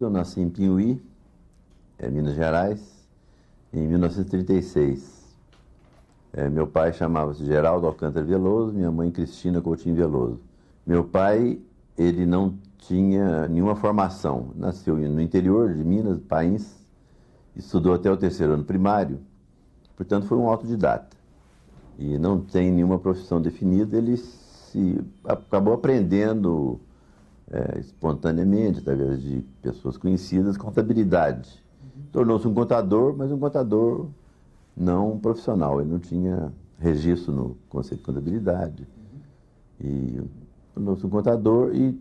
eu nasci em Pinhuí, Minas Gerais, em 1936. Meu pai chamava-se Geraldo Alcântara Veloso, minha mãe Cristina Coutinho Veloso. Meu pai, ele não tinha nenhuma formação, nasceu no interior de Minas, País, estudou até o terceiro ano primário, portanto foi um autodidata. E não tem nenhuma profissão definida, ele acabou aprendendo espontaneamente, através de pessoas conhecidas, contabilidade. Tornou-se um contador, mas um contador não profissional, ele não tinha registro no conceito de contabilidade. E tornou-se um contador e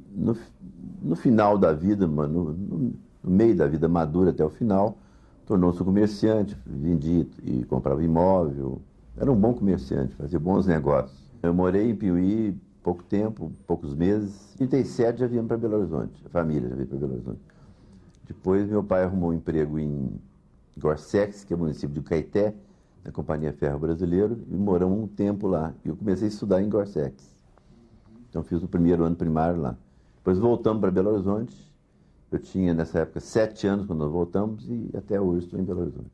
no final da vida, no meio da vida madura até o final, tornou-se um comerciante, vendia e comprava imóvel. Era um bom comerciante, fazia bons negócios. Eu morei em Piuí pouco tempo, poucos meses. Em 37 já viemos para Belo Horizonte, a família já veio para Belo Horizonte. Depois meu pai arrumou um emprego em Gorsex, que é o município de Caeté, na Companhia Ferro Brasileiro, e moramos um tempo lá. E eu comecei a estudar em Gorsex. Então fiz o primeiro ano primário lá. Depois voltamos para Belo Horizonte. Eu tinha, nessa época, 7 anos quando nós voltamos e até hoje estou em Belo Horizonte.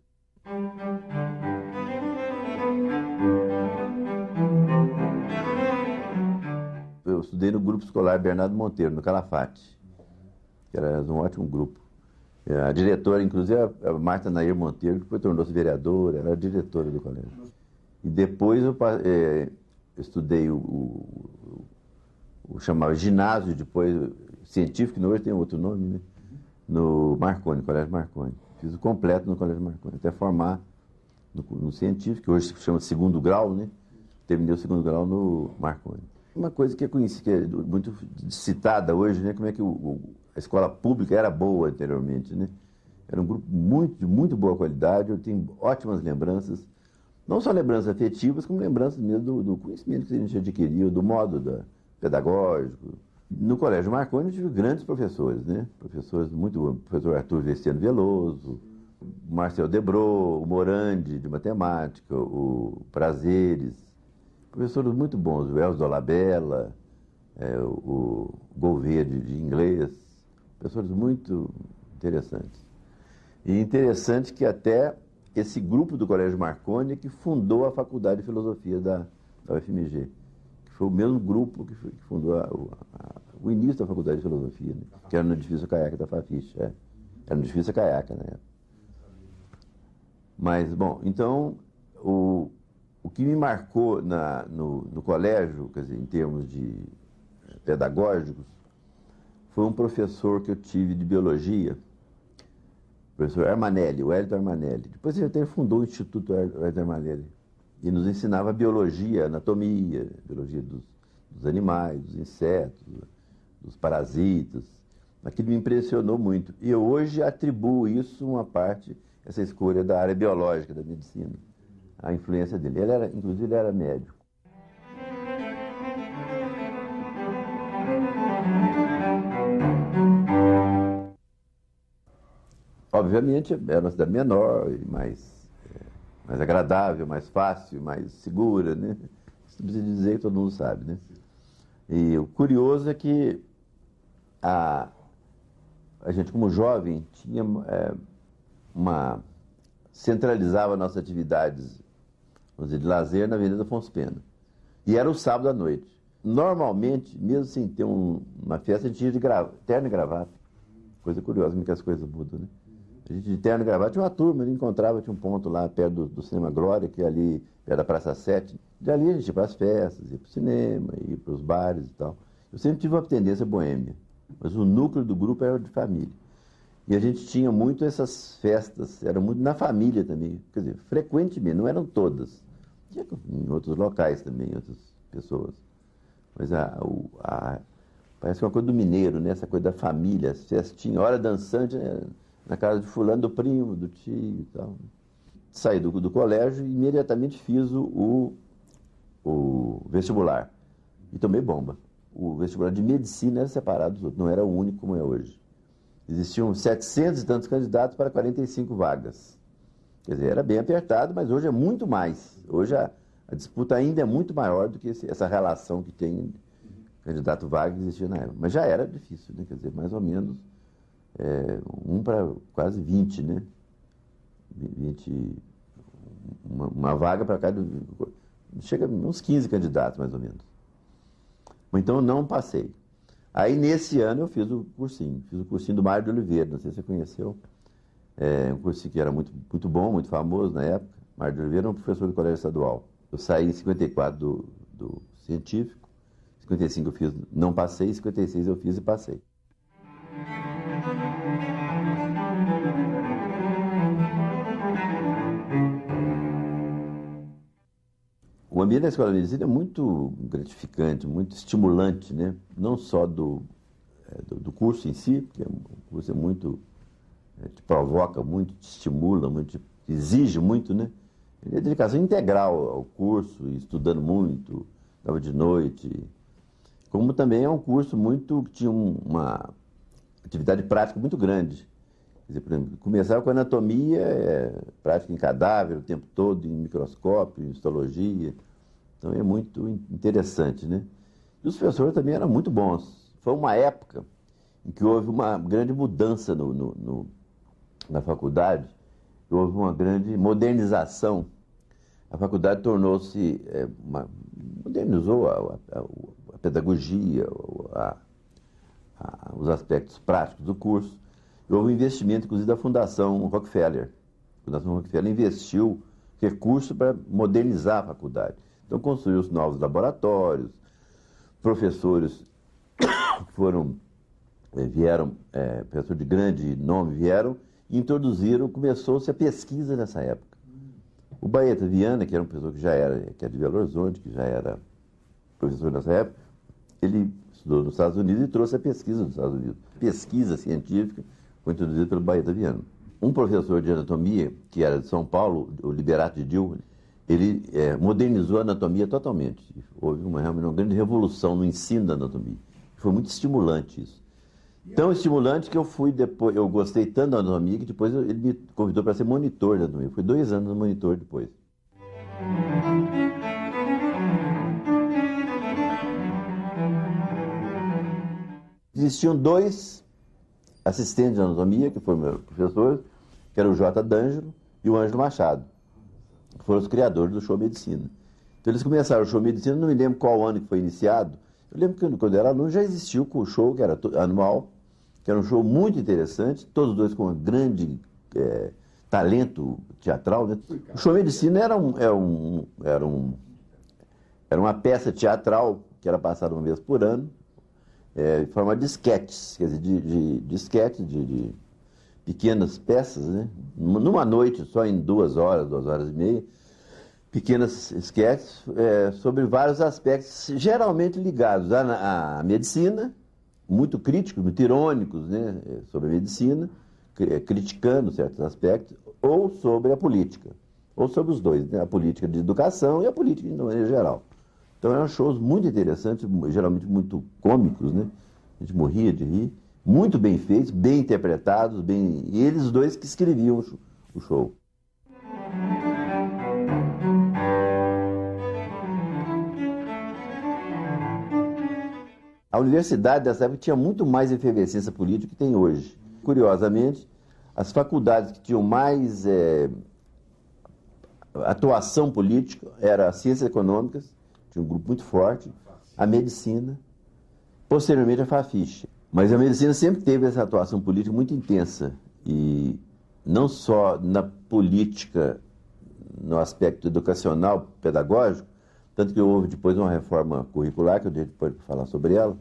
Eu estudei no grupo escolar Bernardo Monteiro, no Calafate, que era um ótimo grupo. A diretora, inclusive, a Marta Nair Monteiro, que depois tornou-se vereadora, era a diretora do colégio. E depois eu estudei o chamava ginásio, depois científico, que hoje tem outro nome, né? No Marconi, Colégio Marconi. Fiz o completo no Colégio Marconi, até formar no científico, que hoje se chama segundo grau, né? Terminei o segundo grau no Marconi. Uma coisa que eu conheci, que é muito citada hoje, né? Como é que a escola pública era boa anteriormente, né? Era um grupo de muito boa qualidade, eu tenho ótimas lembranças, não só lembranças afetivas, como lembranças mesmo do conhecimento que a gente adquiriu, do modo pedagógico. No Colégio Marconi eu tive grandes professores, né? Professores muito bons, o professor Arthur Vestiano Veloso, o Marcel Debrô, o Morandi, de matemática, o Prazeres, professores muito bons, o Elcio Dolabella, o Gouveia de inglês, professores muito interessantes. E interessante que até esse grupo do Colégio Marconi que fundou a Faculdade de Filosofia da UFMG, que foi o mesmo grupo que fundou o início da Faculdade de Filosofia, né? Que era no edifício Caiaca da Fafiche. Era no edifício Caiaca na época. Mas, bom, então, o que me marcou no colégio, quer dizer, em termos de pedagógicos, foi um professor que eu tive de biologia, o professor Armanelli, o Hélio Armanelli. Depois ele até fundou o Instituto Hélio Armanelli. E nos ensinava biologia, anatomia, biologia dos animais, dos insetos, dos parasitas. Aquilo me impressionou muito. E eu hoje atribuo isso, uma parte, essa escolha da área biológica da medicina, a influência dele. Inclusive, ele era médico. Obviamente, era uma cidade menor e mais agradável, mais fácil, mais segura, né? Isso não precisa dizer que todo mundo sabe, né? E o curioso é que a gente, como jovem, tinha centralizava nossas atividades, vamos dizer, de lazer na Avenida Afonso Pena. E era o sábado à noite. Normalmente, mesmo sem ter uma festa, a gente ia de terno e gravata. Coisa curiosa, como que as coisas mudam, né? A gente de terno e gravata tinha uma turma, ele encontrava, tinha um ponto lá perto do Cinema Glória, que é ali perto da Praça 7. Dali a gente ia para as festas, ia para o cinema, ia para os bares e tal. Eu sempre tive uma tendência boêmia, mas o núcleo do grupo era de família. E a gente tinha muito essas festas, era muito na família também, quer dizer, frequentemente, não eram todas. Tinha em outros locais também, outras pessoas. Mas parece que é uma coisa do mineiro, né? Essa coisa da família, as festinhas, hora dançante, né? Na casa de fulano, do primo, do tio e tal. Saí do colégio e imediatamente fiz o vestibular. E tomei bomba. O vestibular de medicina era separado dos outros, não era o único como é hoje. Existiam 700 e tantos candidatos para 45 vagas. Quer dizer, era bem apertado, mas hoje é muito mais. Hoje a disputa ainda é muito maior do que essa relação que tem candidato vaga que existia na época. Mas já era difícil, né? Quer dizer, mais ou menos um para quase 20, né? 20, uma vaga para cada... Chega uns 15 candidatos, mais ou menos. Então, eu não passei. Aí, nesse ano, eu fiz o cursinho do Mário de Oliveira, não sei se você conheceu. Um cursinho que era muito, muito bom, muito famoso na época. Mário de Oliveira era um professor do colégio estadual. Eu saí em 54 do científico, 55 eu fiz, não passei, 56 eu fiz e passei. O ambiente da escola de medicina é muito gratificante, muito estimulante, né? Não só do curso em si, porque o curso é muito, te provoca muito, te estimula muito, te exige muito, né? Ele é dedicação integral ao curso, estudando muito, estava de noite. Como também é um curso muito que tinha uma atividade prática muito grande. Quer dizer, por exemplo, começava com anatomia, prática em cadáver o tempo todo, em microscópio, em histologia. Então é muito interessante, né? E os professores também eram muito bons. Foi uma época em que houve uma grande mudança na faculdade, houve uma grande modernização. A faculdade tornou-se, modernizou a pedagogia, os aspectos práticos do curso. E houve um investimento, inclusive, da Fundação Rockefeller. A Fundação Rockefeller investiu recursos para modernizar a faculdade. Então, construiu os novos laboratórios, professores que vieram, professores de grande nome vieram e introduziram, começou-se a pesquisa nessa época. O Baeta Viana, que era um professor que é de Belo Horizonte, que já era professor nessa época, ele estudou nos Estados Unidos e trouxe a pesquisa dos Estados Unidos. Pesquisa científica foi introduzida pelo Baeta Viana. Um professor de anatomia, que era de São Paulo, o Liberato de Dil, ele modernizou a anatomia totalmente. Houve realmente uma grande revolução no ensino da anatomia. Foi muito estimulante isso. Tão estimulante que eu gostei tanto da anatomia que depois ele me convidou para ser monitor da anatomia. Fui 2 anos no monitor depois. Existiam 2 assistentes de anatomia, que foram meus professores, que era o J. D'Angelo e o Ângelo Machado, que foram os criadores do show Medicina. Então eles começaram o show Medicina, não me lembro qual ano que foi iniciado. Eu lembro que quando eu era aluno já existiu o show, que era anual, que era um show muito interessante, todos os dois com um grande talento teatral, né? O show Medicina era uma peça teatral que era passada uma vez por ano, em forma de sketches, quer dizer, de sketches, de pequenas peças, né? Numa noite, só em 2 horas, 2 horas e meia, pequenas sketches sobre vários aspectos, geralmente ligados à medicina, muito críticos, muito irônicos, né, sobre a medicina, criticando certos aspectos, ou sobre a política, ou sobre os dois, né, a política de educação e a política de maneira geral. Então eram shows muito interessantes, geralmente muito cômicos, né? A gente morria de rir, muito bem feitos, bem interpretados, e eles dois que escreviam o show. A universidade dessa época tinha muito mais efervescência política que tem hoje. Curiosamente, as faculdades que tinham mais atuação política eram as ciências econômicas, tinha um grupo muito forte, a medicina, posteriormente a FAFISH. Mas a medicina sempre teve essa atuação política muito intensa, e não só na política, no aspecto educacional, pedagógico, tanto que houve depois uma reforma curricular, que eu depois vou falar sobre ela,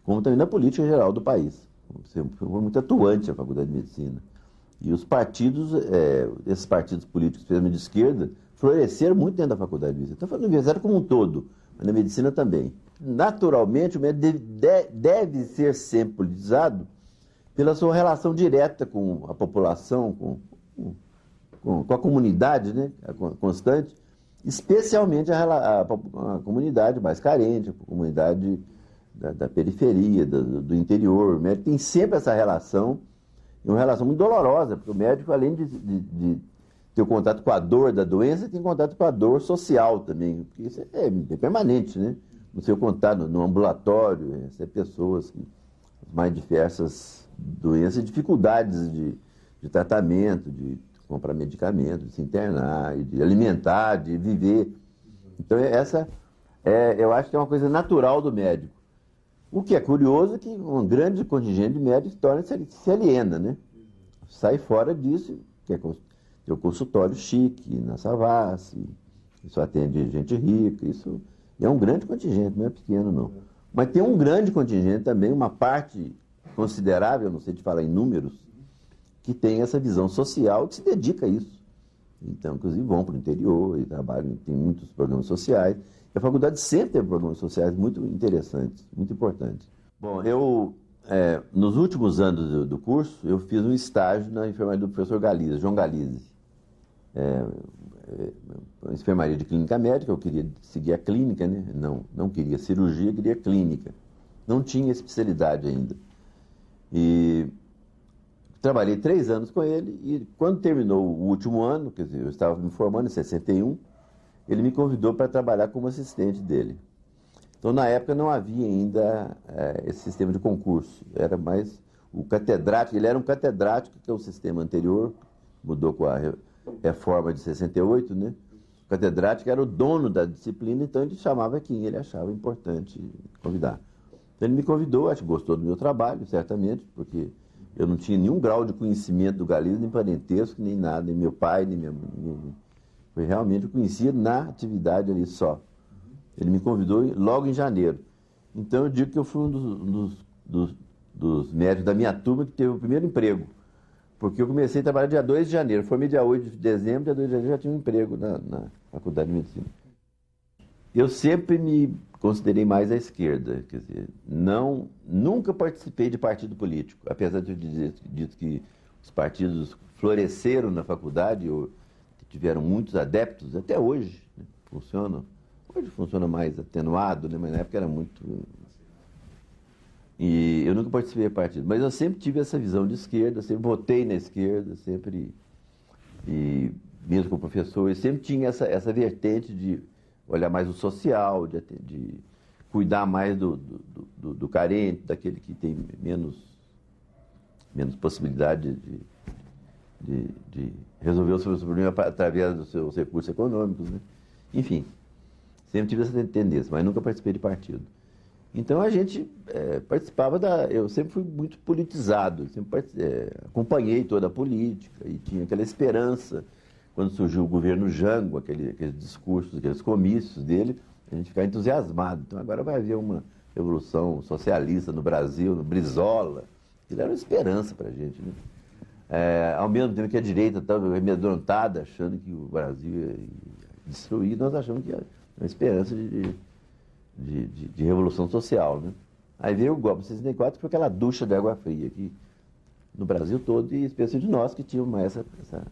como também na política geral do país. Foi muito atuante a Faculdade de Medicina. E os partidos, esses partidos políticos, especialmente de esquerda, floresceram muito dentro da Faculdade de Medicina. Então, foi na universidade como um todo, mas na medicina também. Naturalmente, o médico deve ser sempre politizado pela sua relação direta com a população, com a comunidade, né, constante, especialmente a comunidade mais carente, a comunidade da periferia, do interior. O médico tem sempre essa relação, e uma relação muito dolorosa, porque o médico, além de ter o contato com a dor da doença, tem contato com a dor social também, porque isso é permanente, né? No seu contato no ambulatório, pessoas mais diversas doenças, dificuldades de tratamento, de comprar medicamentos, de se internar, de alimentar, de viver. Então, eu acho que é uma coisa natural do médico. O que é curioso é que um grande contingente de médicos se aliena, né? Sai fora disso, quer ter o consultório chique, na Savassi, isso atende gente rica, isso é um grande contingente, não é pequeno não. Mas tem um grande contingente também, uma parte considerável, não sei te falar em números, que tem essa visão social e que se dedica a isso. Então, inclusive, vão para o interior e trabalham, tem muitos programas sociais. E a faculdade sempre teve programas sociais muito interessantes, muito importantes. Bom, nos últimos anos do curso, eu fiz um estágio na enfermaria do professor Galiza, João Galiza. Enfermaria de clínica médica, eu queria seguir a clínica, né? Não queria cirurgia, queria clínica. Não tinha especialidade ainda. E trabalhei 3 anos com ele e quando terminou o último ano, quer dizer, eu estava me formando em 61, ele me convidou para trabalhar como assistente dele. Então, na época, não havia ainda esse sistema de concurso. Era mais o catedrático, ele era um catedrático, que é o sistema anterior, mudou com a reforma de 68, né? O catedrático era o dono da disciplina, então ele chamava quem ele achava importante convidar. Então, ele me convidou, acho que gostou do meu trabalho, certamente, porque eu não tinha nenhum grau de conhecimento do Galiza, nem parentesco, nem nada, nem meu pai, nem minha mãe. Foi realmente, eu conhecia na atividade ali só. Ele me convidou logo em janeiro. Então, eu digo que eu fui um dos médicos da minha turma que teve o primeiro emprego. Porque eu comecei a trabalhar dia 2 de janeiro. Formei dia 8 de dezembro, dia 2 de janeiro já tinha um emprego na Faculdade de Medicina. Eu sempre me considerei mais à esquerda. Quer dizer, nunca participei de partido político. Apesar de eu dizer dito que os partidos floresceram na faculdade, tiveram muitos adeptos, até hoje, né? Funcionam. Hoje funciona mais atenuado, né? Mas na época era muito... E eu nunca participei de partido, mas eu sempre tive essa visão de esquerda, sempre votei na esquerda, sempre, e mesmo como professor, eu sempre tinha essa vertente de olhar mais o social, de cuidar mais do carente, daquele que tem menos possibilidade de resolver os seus problemas através dos seus recursos econômicos, né? Enfim, sempre tive essa tendência, mas nunca participei de partido. Então a gente participava eu sempre fui muito politizado, sempre acompanhei toda a política e tinha aquela esperança, quando surgiu o governo Jango, aqueles discursos, aqueles comícios dele, a gente ficava entusiasmado. Então agora vai haver uma revolução socialista no Brasil, no Brizola. Ele era uma esperança para a gente, né? Ao mesmo tempo que a direita estava amedrontada, achando que o Brasil ia destruir, nós achamos que era uma esperança de revolução social, né? Aí veio o golpe de 64, que foi aquela ducha de água fria aqui no Brasil todo, e especialmente de nós que tínhamos essa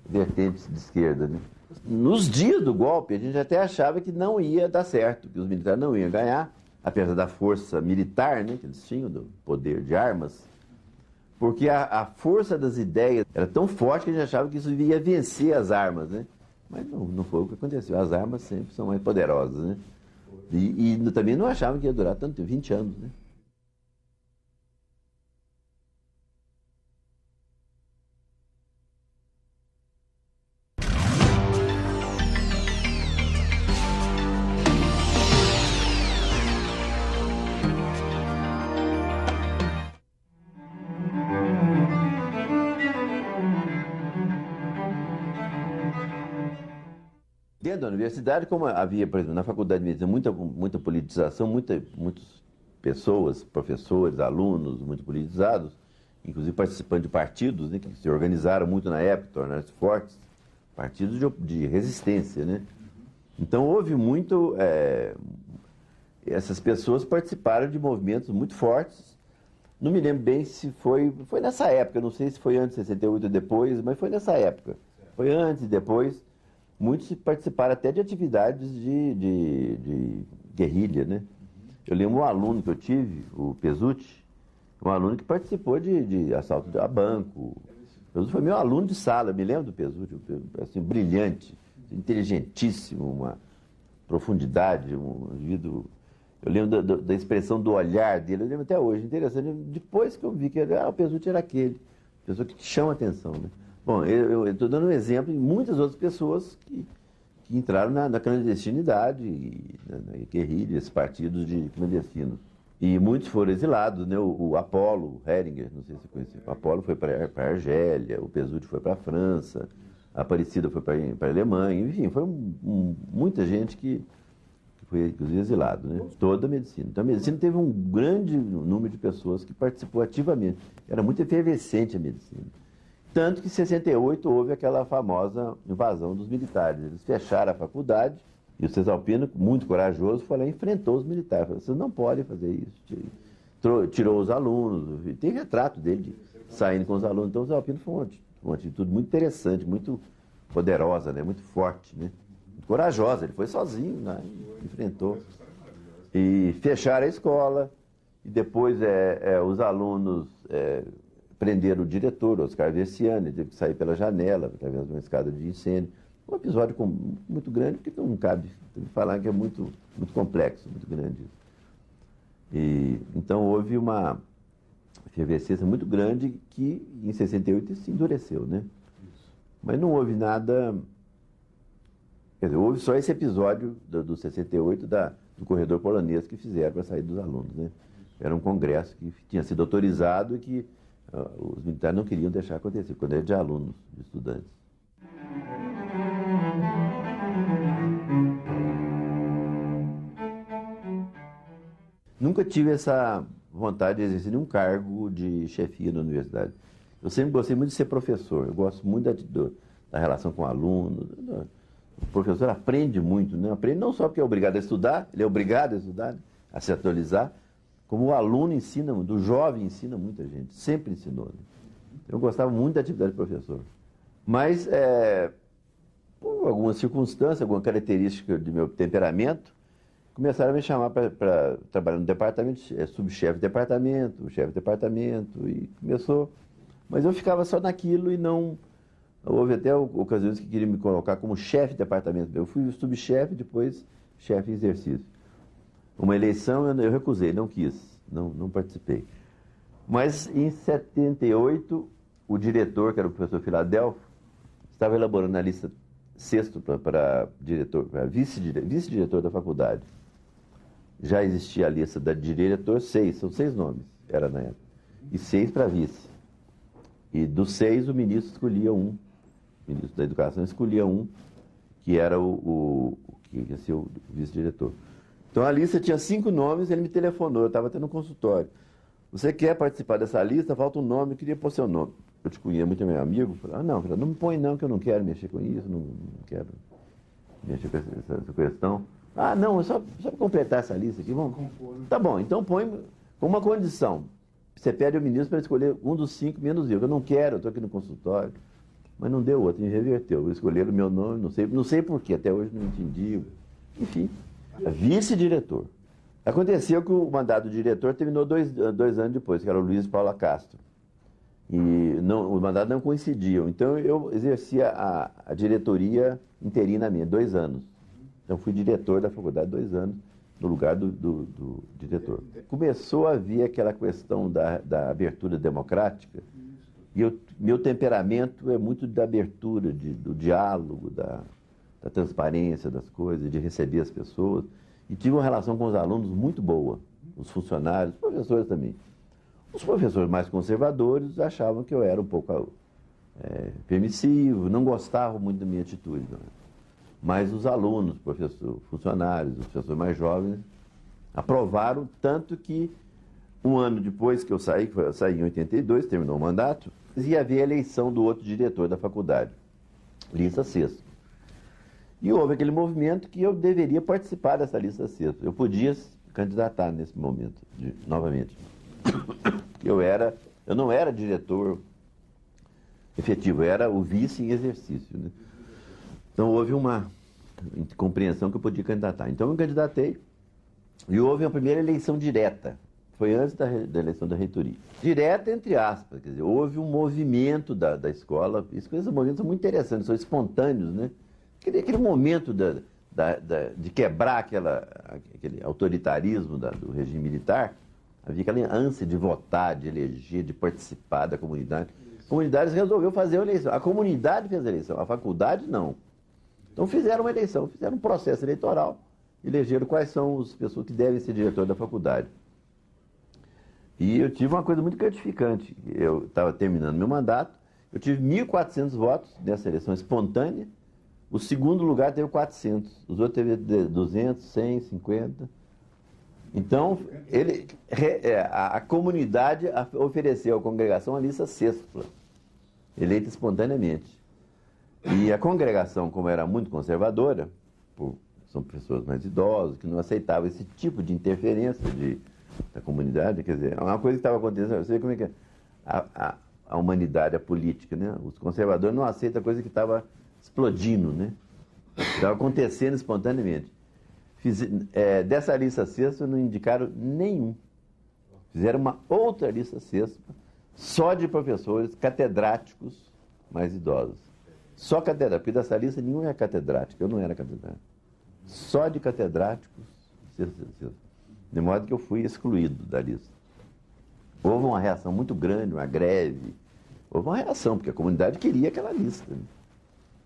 vertente de esquerda, né? Nos dias do golpe, a gente até achava que não ia dar certo, que os militares não iam ganhar, apesar da força militar, né, que eles tinham, do poder de armas, porque a força das ideias era tão forte que a gente achava que isso ia vencer as armas, né? Mas não foi o que aconteceu. As armas sempre são mais poderosas, né? E também não achavam que ia durar tanto tempo, 20 anos, né? Dentro da universidade, como havia, por exemplo, na faculdade de medicina, muita politização, muitas pessoas, professores, alunos, muito politizados, inclusive participando de partidos, né, que se organizaram muito na época, tornaram-se fortes, partidos de resistência, né? Então houve muito... essas pessoas participaram de movimentos muito fortes. Não me lembro bem se foi nessa época, não sei se foi antes de 68 ou depois, mas foi nessa época. Foi antes e depois. Muitos participaram até de atividades de guerrilha, né? Eu lembro um aluno que eu tive, o Pesutti, um aluno que participou de assalto a banco. O Pesutti foi meu aluno de sala, me lembro do Pesutti, assim, brilhante, inteligentíssimo, uma profundidade, um indivíduo... Eu lembro da expressão do olhar dele, eu lembro até hoje, interessante. Depois que eu vi que o Pesutti era aquele, pessoa que te chama a atenção, né? Bom, eu estou dando um exemplo de muitas outras pessoas que entraram na clandestinidade, na guerrilha, esses partidos de clandestinos. E muitos foram exilados, né? O Apolo Heringer, não sei se você conhece. O Apolo foi para a Argélia, o Pesutti foi para a França, a Aparecida foi para a Alemanha, enfim, foi muita gente que foi, inclusive, exilado, né? Toda a medicina. Então, a medicina teve um grande número de pessoas que participou ativamente. Era muito efervescente a medicina. Tanto que em 68 houve aquela famosa invasão dos militares. Eles fecharam a faculdade e o Cesalpino, muito corajoso, foi lá e enfrentou os militares. Falou, vocês não podem fazer isso. Tirou os alunos. Tem retrato dele saindo com os alunos. Então, o Cesalpino foi uma atitude muito interessante, muito poderosa, né? Muito forte, né? Corajosa, ele foi sozinho, né? Enfrentou. E fecharam a escola, e depois os alunos prenderam o diretor, Oscar Versiani, teve que sair pela janela, através de uma escada de incêndio. Um episódio muito grande, porque não cabe falar que é muito, muito complexo, muito grande isso. E, então houve uma efervescência muito grande que em 68 se endureceu, né? Mas não houve nada... Quer dizer, houve só esse episódio do 68 do corredor polonês que fizeram para sair dos alunos, né? Era um congresso que tinha sido autorizado e que os militares não queriam deixar acontecer, quando era de alunos, de estudantes. Nunca tive essa vontade de exercer nenhum cargo de chefia na universidade. Eu sempre gostei muito de ser professor, eu gosto muito da relação com o aluno. O professor aprende muito, né? Aprende não só porque é obrigado a estudar, ele é obrigado a estudar, né? A se atualizar, como o aluno ensina, do jovem ensina muita gente, sempre ensinou. Né? Eu gostava muito da atividade de professor. Mas, por alguma circunstância, alguma característica de meu temperamento, começaram a me chamar para trabalhar no departamento, subchefe de departamento, chefe de departamento, e começou. Mas eu ficava só naquilo e não... Houve até ocasiões que queriam me colocar como chefe de departamento. Eu fui subchefe, depois chefe em exercício. Uma eleição eu recusei, não quis, não participei. Mas em 78, o diretor, que era o professor Filadelfo, estava elaborando a lista sexto para vice-diretor da faculdade. Já existia a lista da diretor, são 6 nomes, era na época, e 6 para vice. E dos 6, o ministro escolhia um. O ministro da Educação escolhia um, que era que ia ser o vice-diretor. Então a lista tinha 5 nomes, ele me telefonou, eu estava tendo um consultório. Você quer participar dessa lista? Falta um nome, eu queria pôr seu nome. Eu te conheço muito, meu amigo. Falei, não me põe não, que eu não quero mexer com isso, não quero mexer com essa questão. Não, só para completar essa lista aqui, vamos. Tá bom, então põe com uma condição. Você pede ao ministro para escolher um dos 5 menos eu. Eu não quero, eu estou aqui no consultório. Mas não deu outro, me reverteu. Escolheram o meu nome, não sei porquê, até hoje não entendi. Enfim, vice-diretor. Aconteceu que o mandato do diretor terminou 2 anos depois, que era o Luiz Paula Castro. E o mandato não coincidiam. Então eu exercia a diretoria interinamente, 2 anos. Então fui diretor da faculdade 2 anos, no lugar do diretor. Começou a vir aquela questão da abertura democrática, e meu temperamento é muito da abertura, do diálogo, da transparência das coisas, de receber as pessoas. E tive uma relação com os alunos muito boa, os funcionários, os professores também. Os professores mais conservadores achavam que eu era um pouco permissivo, não gostavam muito da minha atitude. Não. Mas os alunos, funcionários, os professores mais jovens, aprovaram, tanto que um ano depois que eu saí em 82, terminou o mandato, ia haver a eleição do outro diretor da faculdade, lista sexta. E houve aquele movimento que eu deveria participar dessa lista sexta. Eu podia candidatar nesse momento, novamente. Eu não era diretor efetivo, eu era o vice em exercício. Né? Então houve uma compreensão que eu podia candidatar. Então eu me candidatei e houve a primeira eleição direta. Foi antes da eleição da reitoria. Direta, entre aspas, quer dizer, houve um movimento da escola. Esses movimentos são muito interessantes, são espontâneos, né? Aquele momento de quebrar aquele autoritarismo do regime militar, havia aquela ânsia de votar, de eleger, de participar da comunidade. A comunidade resolveu fazer a eleição. A comunidade fez a eleição, a faculdade não. Então fizeram uma eleição, fizeram um processo eleitoral, elegeram quais são as pessoas que devem ser diretor da faculdade. E eu tive uma coisa muito gratificante. Eu estava terminando meu mandato, eu tive 1.400 votos nessa eleição espontânea. O segundo lugar teve 400, os outros teve 200, 100, 50. Então, a comunidade ofereceu à congregação a lista sexta, eleita espontaneamente. E a congregação, como era muito conservadora, são pessoas mais idosas, que não aceitavam esse tipo de interferência da comunidade, quer dizer, é uma coisa que estava acontecendo, você vê como é que é a humanidade, a política, né? Os conservadores não aceitam a coisa que estava explodindo, né? Estava acontecendo espontaneamente. Dessa lista sexta não indicaram nenhum. Fizeram uma outra lista sexta, só de professores catedráticos mais idosos. Só catedráticos, porque dessa lista nenhum é catedrático, eu não era catedrático. Só de catedráticos, de modo que eu fui excluído da lista. Houve uma reação muito grande, uma greve. Houve uma reação, porque a comunidade queria aquela lista, né?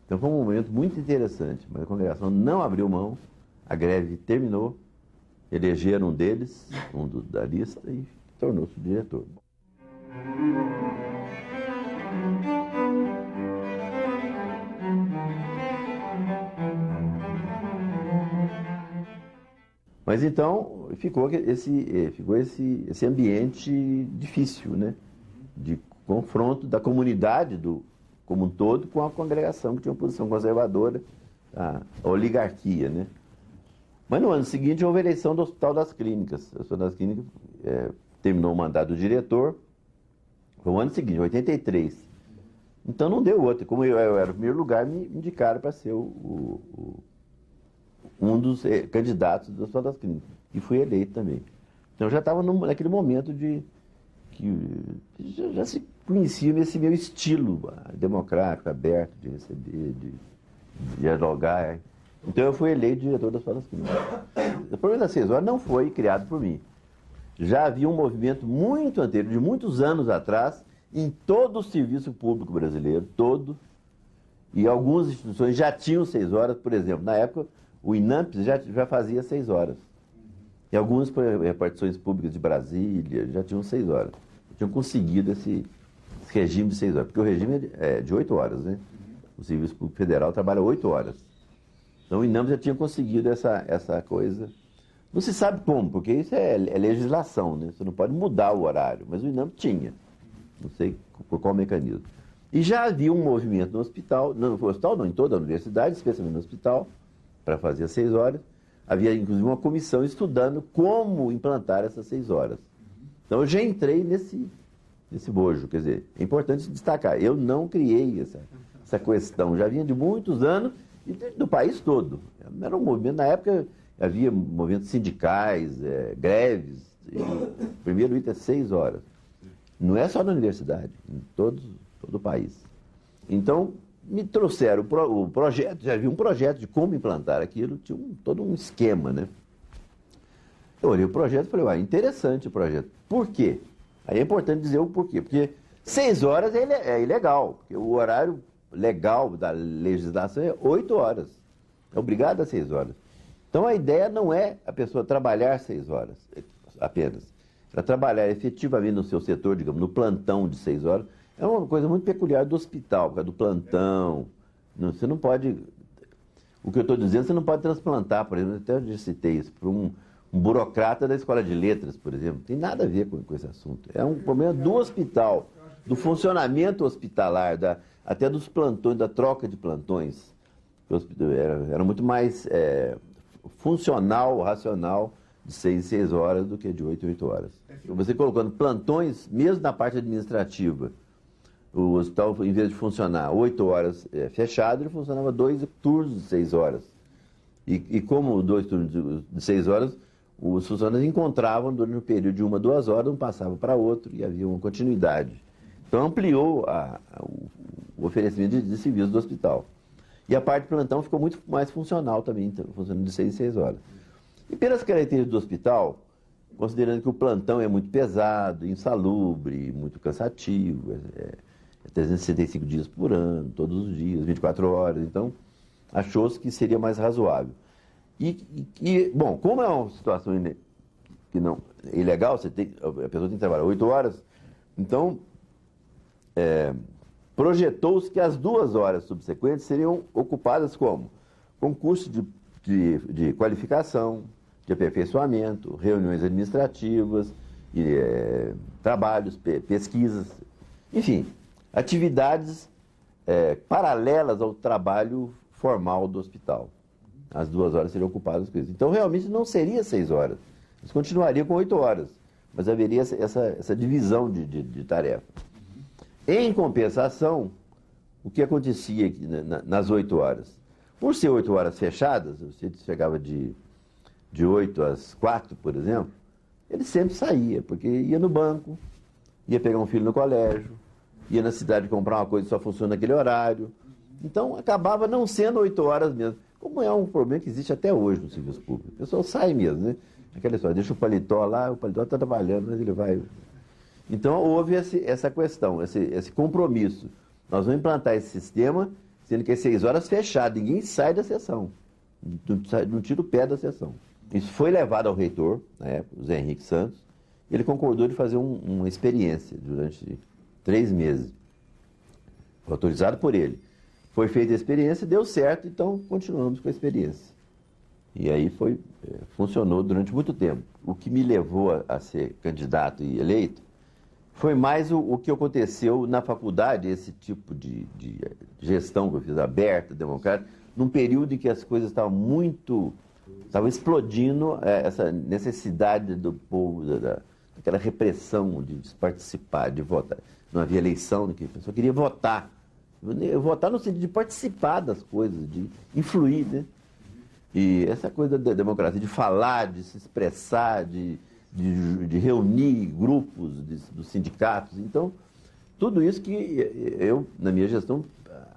Então foi um momento muito interessante, mas a congregação não abriu mão, a greve terminou, elegeram um deles, da lista, e tornou-se o diretor. Mas então ficou esse ambiente difícil, né? De confronto da comunidade como um todo com a congregação, que tinha uma posição conservadora, a oligarquia, né? Mas no ano seguinte houve a eleição do Hospital das Clínicas. O Hospital das Clínicas terminou o mandato do diretor, foi o ano seguinte, 83. Então não deu outro. Como eu era o primeiro lugar, me indicaram para ser um dos candidatos do Hospital das Clínicas. E fui eleito também. Então eu já estava naquele momento que já se conhecia esse meu estilo democrático, aberto, de receber, de dialogar. Então eu fui eleito diretor das Hospital das Clínicas. O problema das 6 horas não foi criado por mim. Já havia um movimento muito anterior, de muitos anos atrás, em todo o serviço público brasileiro, todo, e algumas instituições já tinham 6 horas, por exemplo, na época o INAMPS já fazia 6 horas. E algumas repartições públicas de Brasília já tinham 6 horas. Tinham conseguido esse regime de 6 horas, porque o regime é de 8 horas, né? O Serviço Público Federal trabalha 8 horas. Então o INAMPS já tinha conseguido essa coisa. Não se sabe como, porque isso é legislação, né? Você não pode mudar o horário, mas o INAMPS tinha. Não sei por qual mecanismo. E já havia um movimento no hospital, não, em toda a universidade, especialmente no hospital, para fazer as 6 horas. Havia, inclusive, uma comissão estudando como implantar essas 6 horas. Então, eu já entrei nesse bojo. Quer dizer, é importante destacar, eu não criei essa questão. Já vinha de muitos anos e do país todo. Era um movimento, na época, havia movimentos sindicais, greves. O primeiro item é 6 horas. Não é só na universidade, em todo o país. Então, me trouxeram o projeto, já havia um projeto de como implantar aquilo, tinha todo um esquema, né? Eu olhei o projeto e falei, interessante o projeto. Por quê? Aí é importante dizer o porquê. Porque 6 horas é ilegal, porque o horário legal da legislação é 8 horas. É obrigado a 6 horas. Então a ideia não é a pessoa trabalhar 6 horas apenas. Ela trabalhar efetivamente no seu setor, digamos, no plantão de 6 horas, é uma coisa muito peculiar do hospital, por causa do plantão. Você não pode... O que eu estou dizendo, você não pode transplantar, por exemplo, até eu já citei isso, para um burocrata da Escola de Letras, por exemplo. Não tem nada a ver com esse assunto. É um problema do hospital, do funcionamento hospitalar, até dos plantões, da troca de plantões. Era muito mais funcional, racional, de 6 em 6 horas do que de 8 em 8 horas. Você colocando plantões, mesmo na parte administrativa, o hospital, em vez de funcionar 8 horas fechado, ele funcionava 2 turnos de 6 horas. E como 2 turnos de 6 horas, os funcionários encontravam durante o período de 1 a 2 horas, um passava para outro e havia uma continuidade. Então ampliou o oferecimento de serviços do hospital. E a parte de plantão ficou muito mais funcional também, então, funcionando de 6 em 6 horas. E pelas características do hospital, considerando que o plantão é muito pesado, insalubre, muito cansativo, 365 dias por ano, todos os dias, 24 horas, então achou-se que seria mais razoável. Bom, como é uma situação que não é ilegal, a pessoa tem que trabalhar 8 horas, então projetou-se que as 2 horas subsequentes seriam ocupadas como? Com curso de qualificação, de aperfeiçoamento, reuniões administrativas, trabalhos, pesquisas, enfim, atividades paralelas ao trabalho formal do hospital. As 2 horas seriam ocupadas com isso. Então, realmente, não seria 6 horas. Eles continuariam com 8 horas, mas haveria essa divisão de tarefa. Em compensação, o que acontecia aqui, nas 8 horas? Por ser 8 horas fechadas, você chegava de 8 às 4, por exemplo, ele sempre saía, porque ia no banco, ia pegar um filho no colégio, ia na cidade comprar uma coisa que só funciona naquele horário. Então, acabava não sendo 8 horas mesmo. Como é um problema que existe até hoje no serviço público. O pessoal sai mesmo, né? Aquela história, deixa o paletó lá, o paletó está trabalhando, mas ele vai... Então, houve essa questão, esse compromisso. Nós vamos implantar esse sistema, sendo que é 6 horas fechado, ninguém sai da sessão, não tira o pé da sessão. Isso foi levado ao reitor, na época, o Zé Henrique Santos, ele concordou de fazer uma experiência durante 3 meses. Foi autorizado por ele. Foi feita a experiência, deu certo, então continuamos com a experiência. E aí funcionou durante muito tempo. O que me levou a ser candidato e eleito foi mais o que aconteceu na faculdade, esse tipo de gestão que eu fiz, aberta, democrática, num período em que as coisas estavam explodindo, essa necessidade do povo, daquela repressão de participar, de votar. Não havia eleição, a pessoa queria votar. Votar no sentido de participar das coisas, de influir, né? E essa coisa da democracia, de falar, de se expressar, de reunir grupos dos sindicatos. Então, tudo isso que eu, na minha gestão,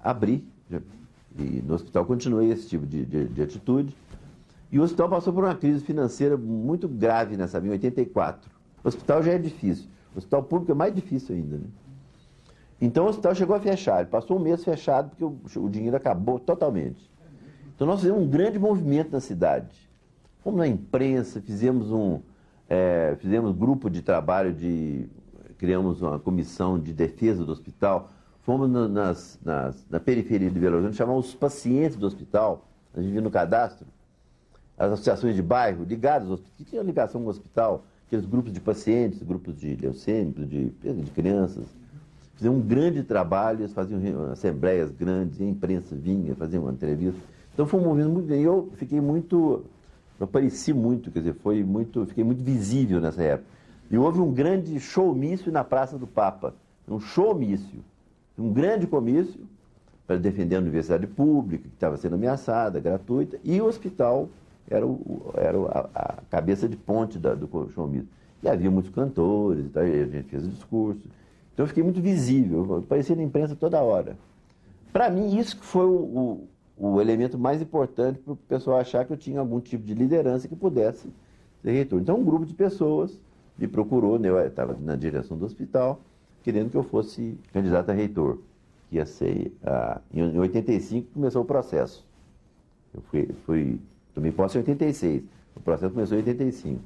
abri. E no hospital continuei esse tipo de atitude. E o hospital passou por uma crise financeira muito grave nessa em 84. O hospital já é difícil. O hospital público é mais difícil ainda, né? Então o hospital chegou a fechar, ele passou um mês fechado porque o dinheiro acabou totalmente. Então nós fizemos um grande movimento na cidade. Fomos na imprensa, fizemos grupo de trabalho, criamos uma comissão de defesa do hospital, fomos na periferia de Belo Horizonte, chamamos os pacientes do hospital, a gente viu no cadastro, as associações de bairro ligadas ao hospital, que tinham ligação com o hospital, aqueles grupos de pacientes, grupos de leucêmicos, de crianças. Fizeram um grande trabalho, eles faziam assembleias grandes, a imprensa vinha, fazia uma entrevista. Então foi um movimento muito bem. Eu apareci muito, quer dizer, fiquei muito visível nessa época. E houve um grande showmício na Praça do Papa, um showmício, um grande comício para defender a universidade pública, que estava sendo ameaçada, gratuita, e o hospital era a cabeça de ponte do showmício. E havia muitos cantores, a gente fez o discurso. Então eu fiquei muito visível, eu aparecia na imprensa toda hora. Para mim, isso foi o elemento mais importante para o pessoal achar que eu tinha algum tipo de liderança que pudesse ser reitor. Então um grupo de pessoas me procurou, né, eu estava na direção do hospital, querendo que eu fosse candidato a reitor. Que ia ser, em 85 começou o processo. Eu tomei posse em 86, o processo começou em 85.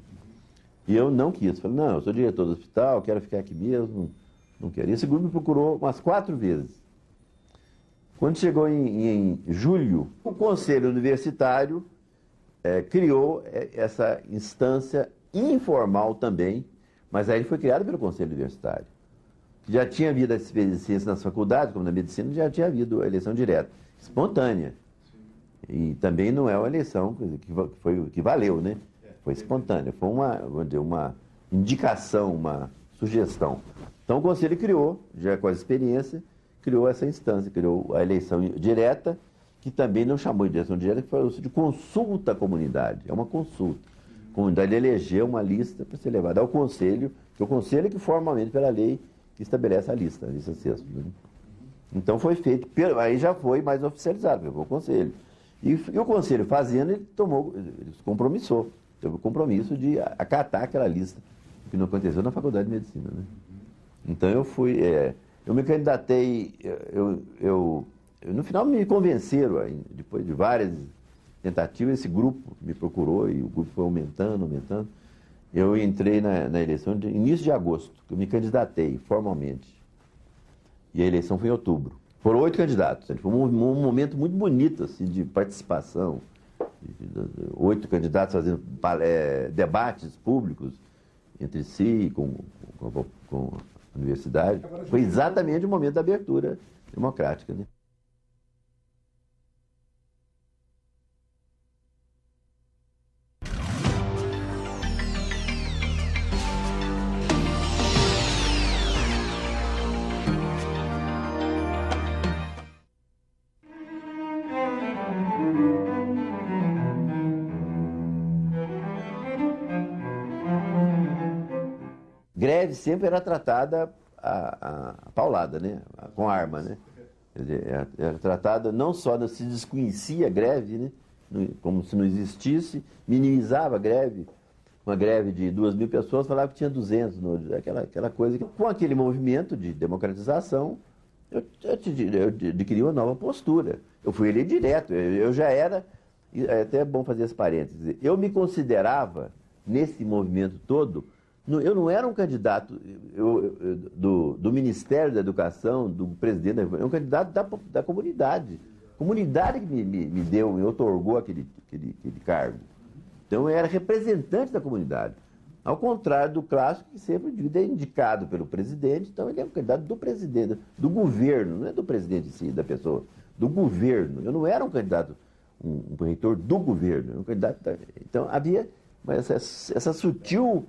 E eu não quis, falei, não, eu sou diretor do hospital, quero ficar aqui mesmo. Não queria. Esse grupo me procurou umas 4 vezes. Quando chegou em julho, o Conselho Universitário criou essa instância informal também, mas aí foi criada pelo Conselho Universitário. Já tinha havido as ciências nas faculdades, como na medicina, já tinha havido a eleição direta, espontânea. E também não é uma eleição que valeu, né? Foi espontânea, foi uma indicação, uma sugestão. Então o Conselho criou, já com a experiência, criou essa instância, criou a eleição direta, que também não chamou de eleição direta, que foi de consulta à comunidade. É uma consulta. A comunidade elegeu uma lista para ser levada ao Conselho, que é o Conselho que formalmente, pela lei, que estabelece a lista sexta. Né? Então foi feito, aí já foi mais oficializado, foi o conselho. E o conselho fazendo, ele se compromissou, teve o compromisso de acatar aquela lista, que não aconteceu na Faculdade de Medicina, né? Então eu me candidatei, no final me convenceram, depois de várias tentativas, esse grupo me procurou e o grupo foi aumentando. Eu entrei na eleição de início de agosto, que eu me candidatei formalmente. E a eleição foi em outubro. Foram 8 candidatos. Foi um momento muito bonito assim, de participação. 8 candidatos fazendo debates públicos entre si, com a universidade. Foi exatamente o momento da abertura democrática, né? Greve sempre era tratada a paulada, né? Com arma, né? Quer dizer, era tratada não só, se desconhecia a greve, né? Como se não existisse, minimizava a greve. Uma greve de 2.000 pessoas, falava que tinha 200, aquela coisa. Com aquele movimento de democratização, eu adquiri uma nova postura. Eu fui eleito direto, eu já era, é até bom fazer esse parênteses, eu me considerava, nesse movimento todo, eu não era um candidato do Ministério da Educação, do presidente da República, eu era um candidato da comunidade. A comunidade que me deu, me otorgou aquele cargo. Então, eu era representante da comunidade. Ao contrário do clássico, que sempre é indicado pelo presidente, então ele é um candidato do presidente, do governo, não é do presidente em si, da pessoa, do governo. Eu não era um candidato, um reitor do governo, eu era um candidato. Então, havia essa sutil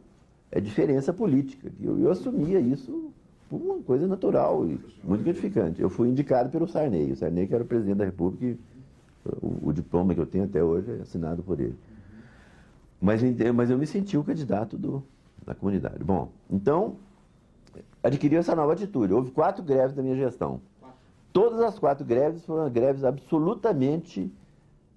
diferença política. Eu assumia isso por uma coisa natural e muito gratificante. Eu fui indicado pelo Sarney. O Sarney, que era o presidente da República, e o diploma que eu tenho até hoje é assinado por ele. Mas eu me senti o candidato da comunidade. Bom, então, adquiri essa nova atitude. Houve 4 greves da minha gestão. Todas as 4 greves foram greves absolutamente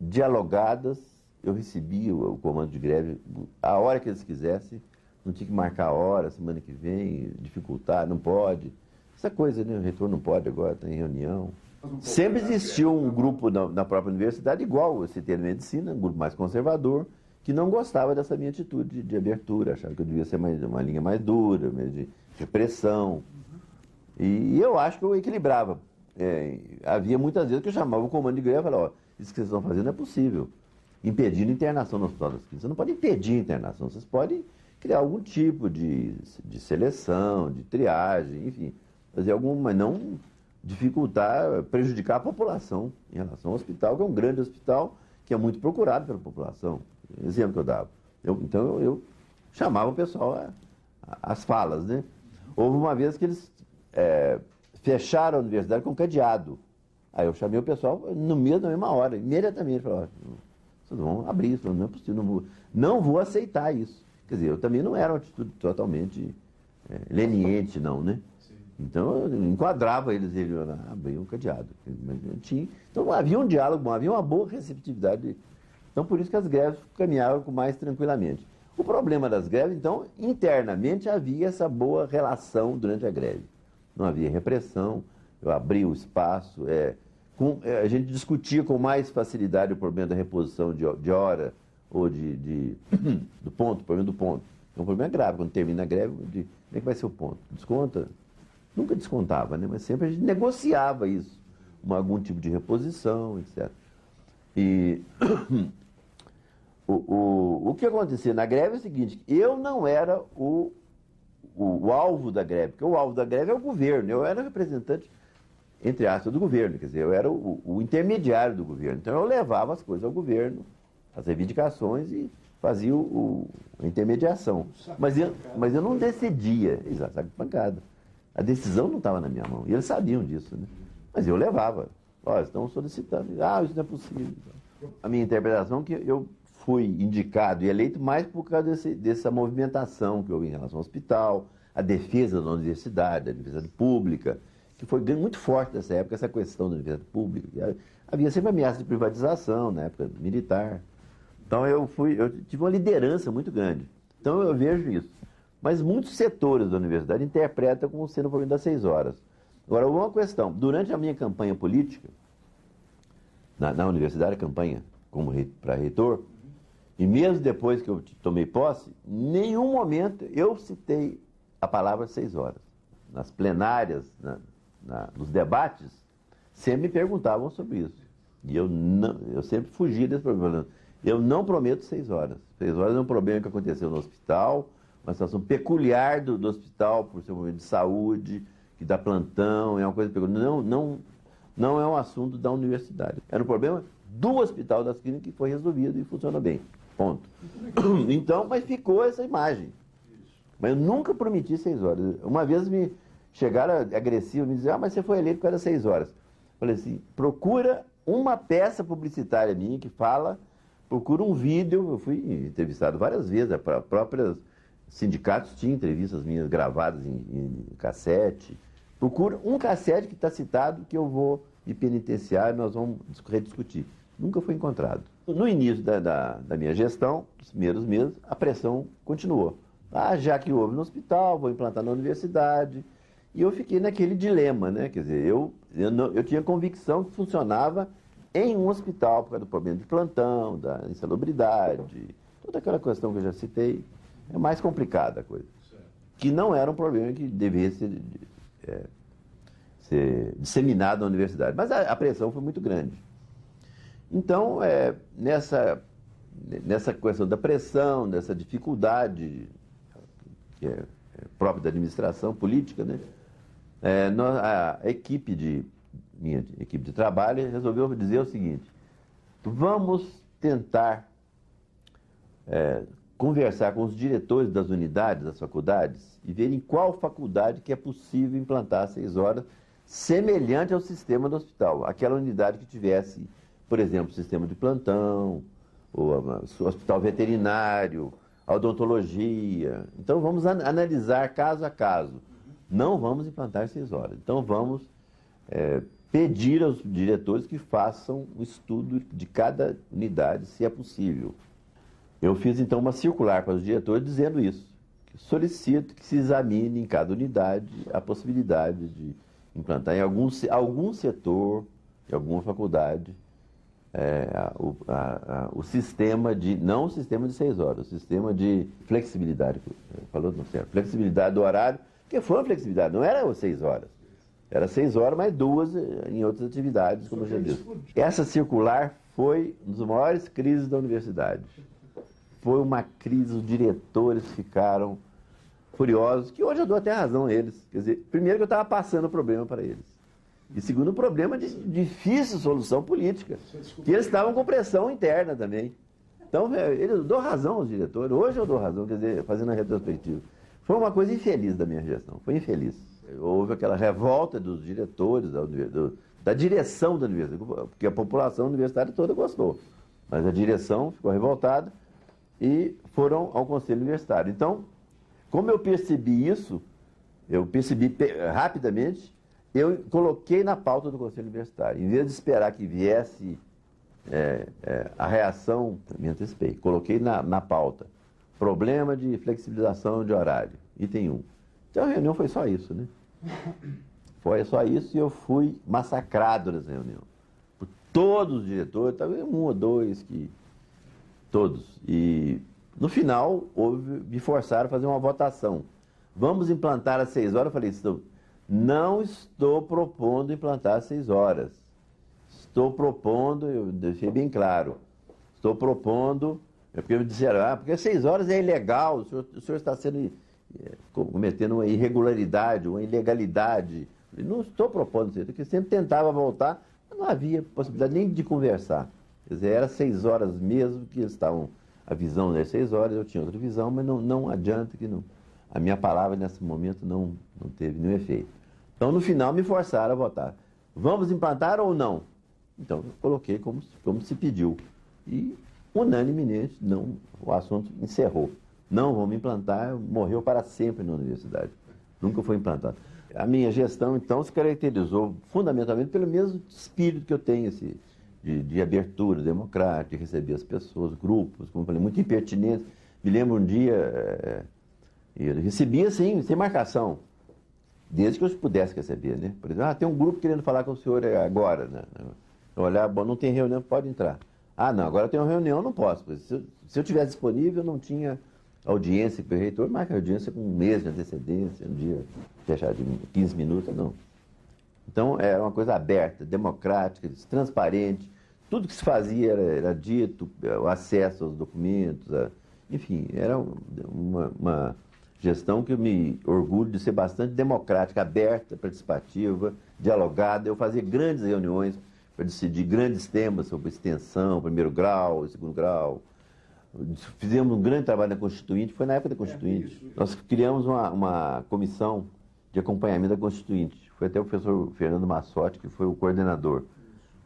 dialogadas. Eu recebia o comando de greve a hora que eles quisessem. Não tinha que marcar a hora, semana que vem, dificultar, não pode. Essa coisa, né? O reitor não pode agora, está em reunião. Sempre existiu um grupo na própria universidade, igual o CT de Medicina, um grupo mais conservador, que não gostava dessa minha atitude de abertura, achava que eu devia ser uma linha mais dura, mais de repressão. E eu acho que eu equilibrava. Havia muitas vezes que eu chamava o comando de greve e falava, ó, isso que vocês estão fazendo é possível. Impedindo internação no Hospital das Clínicas. Você não pode impedir a internação, vocês podem criar algum tipo de seleção, de triagem, enfim, fazer mas não dificultar, prejudicar a população em relação ao hospital, que é um grande hospital, que é muito procurado pela população. Exemplo que eu dava. Então eu chamava o pessoal às falas, né? Houve uma vez que eles fecharam a universidade com cadeado. Aí eu chamei o pessoal na mesma hora, imediatamente, falei, vocês vão abrir isso, não é possível, não vou aceitar isso. Quer dizer, eu também não era uma atitude totalmente leniente, não, né? Sim. Então, eu enquadrava eles abriam um cadeado. Então, havia um diálogo, havia uma boa receptividade. Então, por isso que as greves caminhavam mais tranquilamente. O problema das greves, então, internamente havia essa boa relação durante a greve. Não havia repressão, eu abria o espaço, a gente discutia com mais facilidade o problema da reposição de hora, ou do ponto, o problema do ponto. É um problema grave, quando termina a greve, como é que vai ser o ponto? Desconta? Nunca descontava, né? Mas sempre a gente negociava isso, algum tipo de reposição, etc. E o que acontecia na greve é o seguinte, eu não era o alvo da greve, porque o alvo da greve é o governo, eu era representante, entre aspas, do governo, quer dizer, eu era o intermediário do governo, então eu levava as coisas ao governo, as reivindicações e fazia a intermediação. Mas eu não decidia, exato, saco de pancada. A decisão não estava na minha mão, e eles sabiam disso, né? Mas eu levava. Olha, estão solicitando, isso não é possível. A minha interpretação é que eu fui indicado e eleito mais por causa dessa movimentação que houve em relação ao hospital, a defesa da universidade, a defesa pública, que foi muito forte nessa época, essa questão da universidade pública. Havia sempre ameaça de privatização na época militar. Então eu tive uma liderança muito grande. Então eu vejo isso. Mas muitos setores da universidade interpretam como sendo o problema das 6 horas. Agora, uma questão. Durante a minha campanha política, na universidade, a campanha para reitor, e mesmo depois que eu tomei posse, em nenhum momento eu citei a palavra 6 horas. Nas plenárias, nos debates, sempre me perguntavam sobre isso. E eu sempre fugi desse problema. Eu não prometo 6 horas. 6 horas é um problema que aconteceu no hospital, uma situação peculiar do hospital, por ser um momento de saúde, que dá plantão, é uma coisa peculiar. Não é um assunto da universidade. Era um problema do Hospital das Clínicas que foi resolvido e funciona bem. Ponto. Então, mas ficou essa imagem. Mas eu nunca prometi 6 horas. Uma vez me chegaram agressivos, me diziam, mas você foi eleito por causa das 6 horas. Falei assim, procura uma peça publicitária minha que fala, procura um vídeo, eu fui entrevistado várias vezes, próprios sindicatos tinham entrevistas minhas gravadas em cassete. Procura um cassete que está citado que eu vou me penitenciar e nós vamos rediscutir. Nunca foi encontrado. No início da minha gestão, nos primeiros meses, a pressão continuou. Já que houve no hospital, vou implantar na universidade. E eu fiquei naquele dilema, né? Quer dizer, eu tinha convicção que funcionava em um hospital por causa do problema de plantão, da insalubridade, toda aquela questão que eu já citei. É mais complicada a coisa. Que não era um problema que deveria ser disseminado na universidade. Mas a pressão foi muito grande. Então, nessa questão da pressão, dessa dificuldade que é própria da administração política, né? A minha equipe de trabalho resolveu dizer o seguinte: vamos tentar conversar com os diretores das unidades, das faculdades, e ver em qual faculdade que é possível implantar 6 horas semelhante ao sistema do hospital. Aquela unidade que tivesse, por exemplo, sistema de plantão, ou hospital veterinário, odontologia. Então vamos analisar caso a caso. Não vamos implantar 6 horas. Então vamos pedir aos diretores que façam um estudo de cada unidade, se é possível. Eu fiz então uma circular para os diretores dizendo isso. Solicito que se examine em cada unidade a possibilidade de implantar em algum setor, em alguma faculdade, o sistema não o sistema de 6 horas, o sistema de flexibilidade. Falou não certo? Flexibilidade do horário, porque foi uma flexibilidade, não era 6 horas. Era 6 horas, mais 2 em outras atividades, como eu já disse. Essa circular foi uma das maiores crises da universidade. Foi uma crise, os diretores ficaram furiosos, que hoje eu dou até razão a eles. Quer dizer, primeiro que eu estava passando o problema para eles. E segundo, o problema de difícil solução política. Que eles estavam com pressão interna também. Então, eu dou razão aos diretores. Hoje eu dou razão, quer dizer, fazendo a retrospectiva. Foi uma coisa infeliz da minha gestão, foi infeliz. Houve aquela revolta dos diretores, da direção da universidade, porque a população universitária toda gostou. Mas a direção ficou revoltada e foram ao Conselho Universitário. Então, como eu percebi isso, eu percebi rapidamente, eu coloquei na pauta do Conselho Universitário. Em vez de esperar que viesse a reação, me antecipei, coloquei na pauta. Problema de flexibilização de horário, item 1. Então a reunião foi só isso, né? Foi só isso e eu fui massacrado nessa reunião. Por todos os diretores, talvez 1 ou 2 todos. E no final, me forçaram a fazer uma votação. Vamos implantar às 6 horas? Eu falei, não estou propondo implantar às 6 horas. Estou propondo, eu deixei bem claro, estou propondo, porque me disseram, porque às 6 horas é ilegal, o senhor está cometendo uma irregularidade, uma ilegalidade. Eu não estou propondo isso, porque sempre tentava voltar, mas não havia possibilidade nem de conversar. Quer dizer, era 6 horas mesmo que eles estavam, a visão das 6 horas, eu tinha outra visão, mas não adianta que a minha palavra nesse momento não teve nenhum efeito. Então, no final, me forçaram a votar. Vamos implantar ou não? Então, eu coloquei como se pediu. E, unanimemente, o assunto encerrou. Não vamos implantar, morreu para sempre na universidade. nunca foi implantado. A minha gestão, então, se caracterizou fundamentalmente pelo mesmo espírito que eu tenho, de abertura democrática, de receber as pessoas, grupos, como eu falei, muito impertinente. Me lembro um dia, eu recebia assim, sem marcação, desde que eu pudesse receber, né? Por exemplo, tem um grupo querendo falar com o senhor agora, né? Eu olhar, bom, não tem reunião, pode entrar. Não, agora tem uma reunião, não posso. Se eu tivesse disponível, eu não tinha audiência com o reitor, marca a audiência com um mês de antecedência, um dia fechado de 15 minutos, não. Então, era uma coisa aberta, democrática, transparente. Tudo que se fazia era dito, o acesso aos documentos, enfim, era uma gestão que eu me orgulho de ser bastante democrática, aberta, participativa, dialogada. Eu fazia grandes reuniões para decidir grandes temas sobre extensão, primeiro grau, segundo grau. Fizemos um grande trabalho na Constituinte, foi na época da Constituinte. Nós criamos uma comissão de acompanhamento da Constituinte. Foi até o professor Fernando Massotti, que foi o coordenador.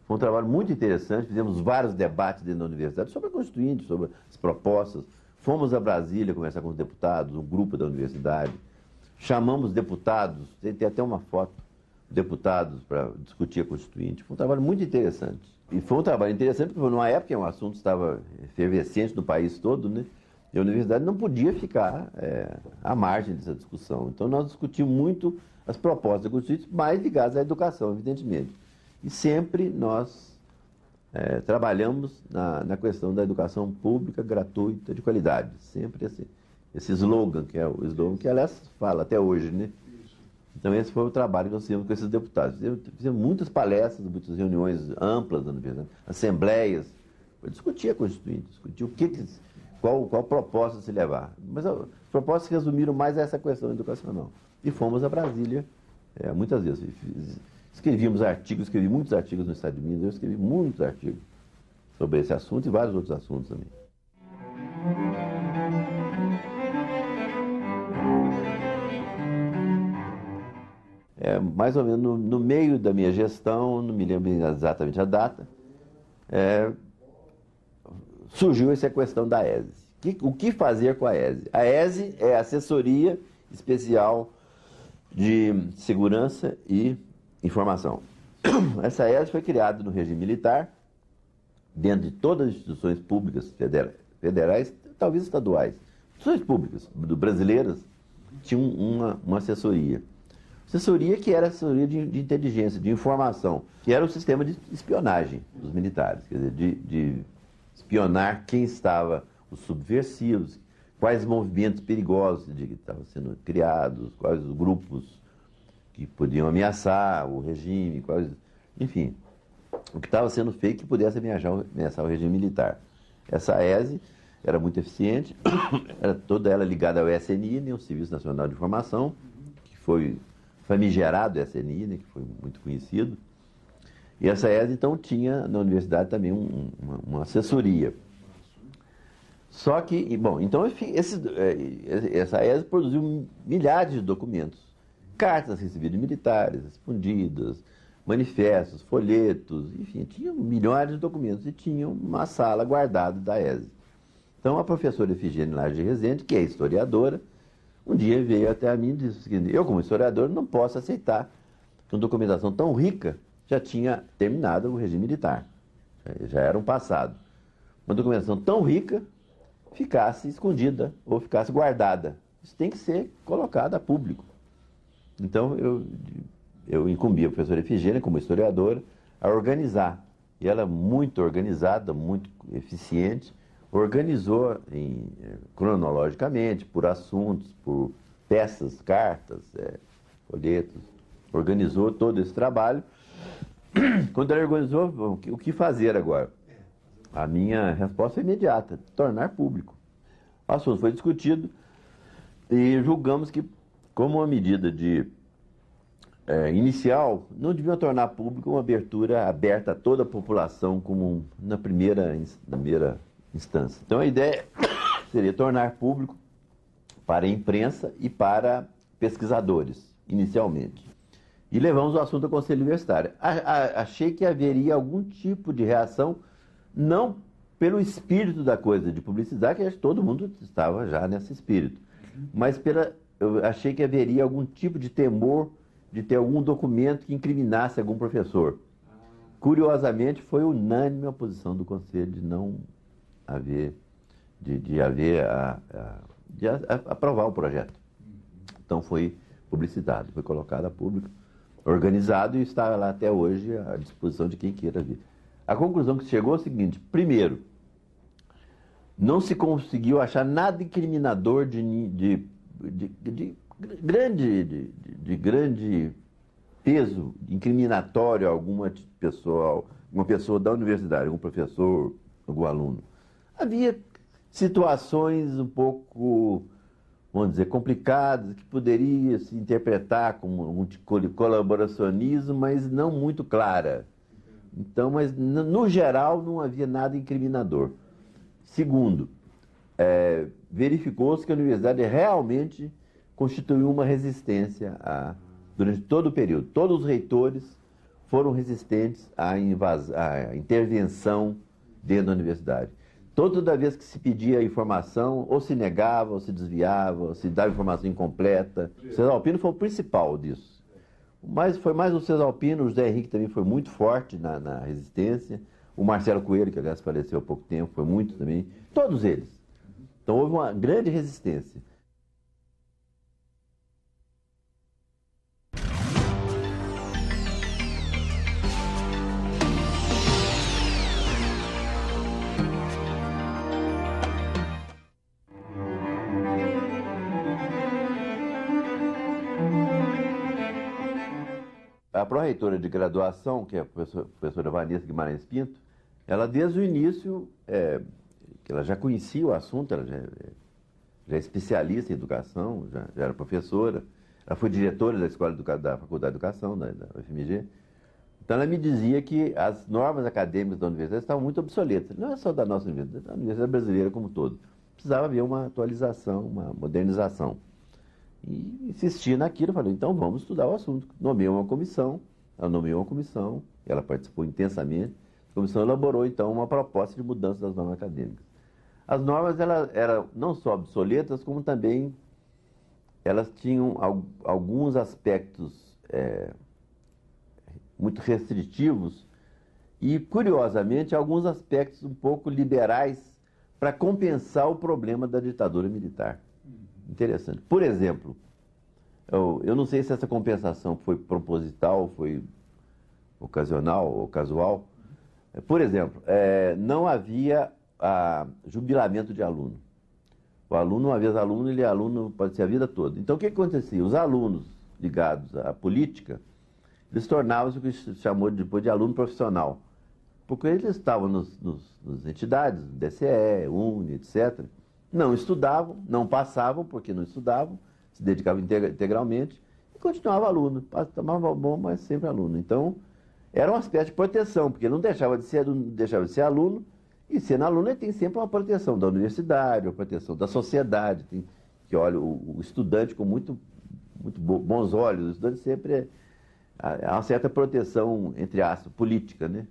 Foi um trabalho muito interessante, fizemos vários debates dentro da universidade sobre a Constituinte, sobre as propostas. Fomos a Brasília conversar com os deputados, um grupo da universidade. Chamamos deputados, tem até uma foto, deputados para discutir a Constituinte. Foi um trabalho muito interessante. E foi um trabalho interessante porque numa época o assunto estava efervescente no país todo, né? E a universidade não podia ficar à margem dessa discussão. Então nós discutimos muito as propostas da Constituinte, mais ligadas à educação, evidentemente. E sempre nós trabalhamos na questão da educação pública, gratuita, de qualidade. Sempre esse slogan, que é o slogan que, aliás, fala até hoje, né? Então, esse foi o trabalho que nós fizemos com esses deputados. Fizemos muitas palestras, muitas reuniões amplas da universidade, assembleias, para discutir a Constituinte, discutir qual proposta se levar. Mas as propostas se resumiram mais a essa questão educacional. E fomos a Brasília muitas vezes. Escrevíamos artigos, escrevi muitos artigos no Estado de Minas, eu escrevi muitos artigos sobre esse assunto e vários outros assuntos também. Mais ou menos no meio da minha gestão, não me lembro exatamente a data, surgiu essa questão da ESE. O que fazer com a ESE? A ESE é a Assessoria Especial de Segurança e Informação. Essa ESE foi criada no regime militar, dentro de todas as instituições públicas federais, talvez estaduais. Instituições públicas brasileiras tinham uma assessoria. Assessoria que era assessoria de inteligência, de informação, que era o sistema de espionagem dos militares, quer dizer, de espionar quem estava, os subversivos, quais movimentos perigosos que estavam sendo criados, quais os grupos que podiam ameaçar o regime, enfim, o que estava sendo feito que pudesse ameaçar o regime militar. Essa ESE era muito eficiente, era toda ela ligada ao SNI, né, o Serviço Nacional de Informação, que foi famigerado SNI, né, que foi muito conhecido. E essa ESE, então, tinha na universidade também uma assessoria. Só que, bom, então essa ESE produziu milhares de documentos. Cartas recebidas de militares, respondidas, manifestos, folhetos, enfim, tinha milhares de documentos e tinha uma sala guardada da ESE. Então, a professora Efigênia Laje de Rezende, que é historiadora, um dia veio até a mim e disse o seguinte: eu, como historiador, não posso aceitar que uma documentação tão rica já tinha terminado o regime militar. Já era um passado. Uma documentação tão rica ficasse escondida ou ficasse guardada. Isso tem que ser colocado a público. Então, eu incumbi a professora Efigênia, como historiadora, a organizar. E ela, muito organizada, muito eficiente, organizou cronologicamente, por assuntos, por peças, cartas, folhetos, organizou todo esse trabalho. Quando ela organizou, o que fazer agora? A minha resposta foi imediata: tornar público. O assunto foi discutido e julgamos que, como uma medida inicial, não deviam tornar público uma abertura aberta a toda a população como na primeira instância. Então a ideia seria tornar público para a imprensa e para pesquisadores, inicialmente. E levamos o assunto ao Conselho Universitário. Achei que haveria algum tipo de reação, não pelo espírito da coisa de publicidade, que todo mundo estava já nesse espírito, mas pela eu achei que haveria algum tipo de temor de ter algum documento que incriminasse algum professor. Curiosamente, foi unânime a posição do Conselho de não haver, aprovar o projeto. Então foi publicitado, foi colocado a público, organizado e está lá até hoje à disposição de quem queira ver. A conclusão que se chegou é o seguinte: primeiro, não se conseguiu achar nada incriminador de grande peso incriminatório a alguma pessoa da universidade, algum professor, algum aluno. Havia situações um pouco, vamos dizer, complicadas, que poderia se interpretar como um colaboracionismo, mas não muito clara. Então, mas no geral não havia nada incriminador. Segundo, verificou-se que a universidade realmente constituiu uma resistência durante todo o período. Todos os reitores foram resistentes à intervenção dentro da universidade. Toda vez que se pedia informação, ou se negava, ou se desviava, ou se dava informação incompleta. O César Alpino foi o principal disso. Mas foi mais o César Alpino, o José Henrique também foi muito forte na resistência. O Marcelo Coelho, que aliás faleceu há pouco tempo, foi muito também. Todos eles. Então houve uma grande resistência. A pró-reitora de graduação, que é a professora Vanessa Guimarães Pinto, ela desde o início, que ela já conhecia o assunto, ela já é especialista em educação, já era professora, ela foi diretora da da Faculdade de Educação, da UFMG. Então ela me dizia que as normas acadêmicas da universidade estavam muito obsoletas. Não é só da nossa universidade, da universidade brasileira como um todo. Precisava haver uma atualização, uma modernização. E insisti naquilo, falei, então vamos estudar o assunto. Nomeou uma comissão, ela participou intensamente. A comissão elaborou, então, uma proposta de mudança das normas acadêmicas. As normas eram não só obsoletas, como também elas tinham alguns aspectos muito restritivos e, curiosamente, alguns aspectos um pouco liberais para compensar o problema da ditadura militar. Interessante. Por exemplo, eu não sei se essa compensação foi proposital, foi ocasional ou casual. Por exemplo, não havia jubilamento de aluno. O aluno, uma vez aluno, ele é aluno, pode ser a vida toda. Então, o que acontecia? Os alunos ligados à política, eles tornavam-se o que se chamou depois de aluno profissional. Porque eles estavam nas entidades, DCE, UNE, etc., não estudavam, não passavam, porque não estudavam, se dedicavam integralmente, e continuava aluno. Tomava bom, mas sempre aluno. Então, era uma espécie de proteção, porque não deixava de ser aluno, e sendo aluno ele tem sempre uma proteção da universidade, uma proteção da sociedade, que olha o estudante com muito bons olhos. O estudante sempre há uma certa proteção, entre aspas, política, né?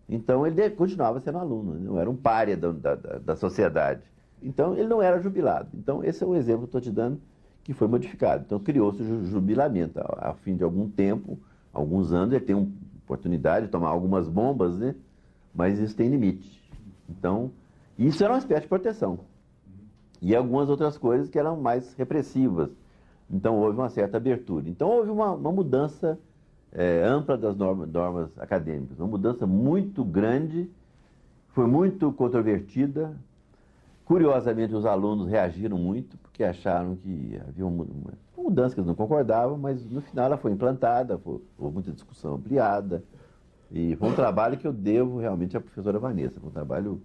Então, ele continuava sendo aluno, não era um pária da sociedade. Então, ele não era jubilado. Então, esse é um exemplo que eu estou te dando, que foi modificado. Então, criou-se o jubilamento. Ao fim de algum tempo, alguns anos, ele tem uma oportunidade de tomar algumas bombas, né? Mas isso tem limite. Então, isso era uma espécie de proteção. E algumas outras coisas que eram mais repressivas. Então, houve uma certa abertura. Então, houve uma mudança ampla das normas acadêmicas. Uma mudança muito grande, foi muito controvertida. Curiosamente, os alunos reagiram muito, porque acharam que havia uma mudança que eles não concordavam, mas no final ela foi implantada, houve muita discussão ampliada, e foi um trabalho que eu devo realmente à professora Vanessa, foi um trabalho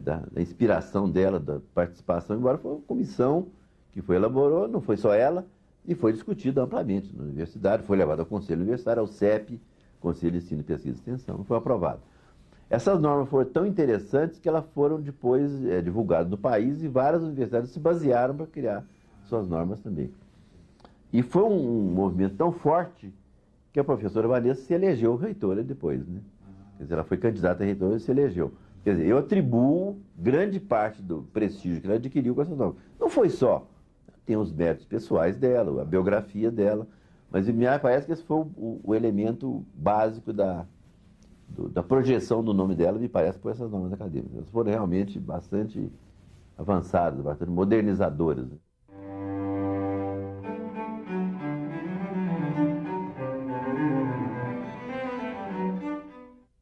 da inspiração dela, da participação, embora foi uma comissão que elaborou, não foi só ela, e foi discutido amplamente na universidade, foi levado ao Conselho Universitário, ao CEP, Conselho de Ensino, Pesquisa e Extensão, foi aprovado. Essas normas foram tão interessantes que elas foram depois divulgadas no país e várias universidades se basearam para criar suas normas também. E foi um movimento tão forte que a professora Vanessa se elegeu reitora depois, né? Quer dizer, ela foi candidata a reitora e se elegeu. Quer dizer, eu atribuo grande parte do prestígio que ela adquiriu com essas normas. Não foi só. tem os méritos pessoais dela, a biografia dela, mas me parece que esse foi o elemento básico da projeção do nome dela, me parece, por essas normas acadêmicas. Elas foram realmente bastante avançadas, bastante modernizadoras.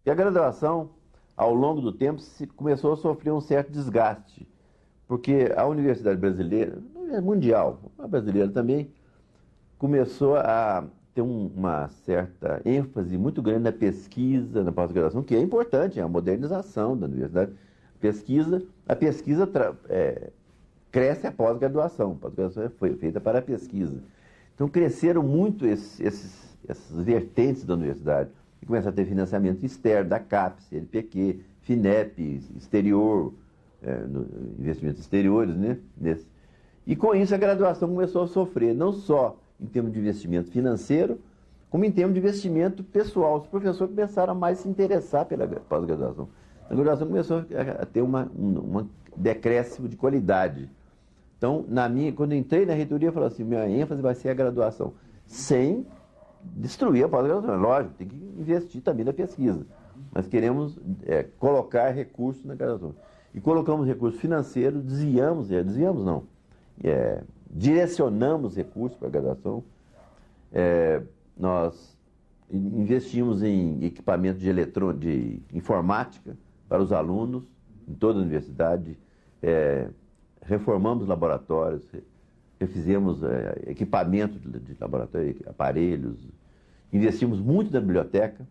E a graduação, ao longo do tempo, começou a sofrer um certo desgaste, porque a universidade brasileira, mundial, a brasileira também, começou a ter uma certa ênfase muito grande na pesquisa, na pós-graduação, que é importante, é a modernização da universidade. A pesquisa cresce a pós-graduação foi feita para a pesquisa. Então cresceram muito essas vertentes da universidade, e começa a ter financiamento externo, da CAPES, LPq, FINEP, exterior, investimentos exteriores, né? E com isso a graduação começou a sofrer, não só em termos de investimento financeiro, como em termos de investimento pessoal. Os professores começaram a mais se interessar pela pós-graduação. A graduação começou a ter um decréscimo de qualidade. Então, quando eu entrei na reitoria, eu falei assim, minha ênfase vai ser a graduação, sem destruir a pós-graduação. Lógico, tem que investir também na pesquisa. Mas queremos colocar recursos na graduação. E colocamos recursos financeiros, direcionamos recursos para a graduação. Nós investimos em equipamento de informática para os alunos, em toda a universidade. Reformamos laboratórios, refizemos equipamento de laboratório, aparelhos. Investimos muito na biblioteca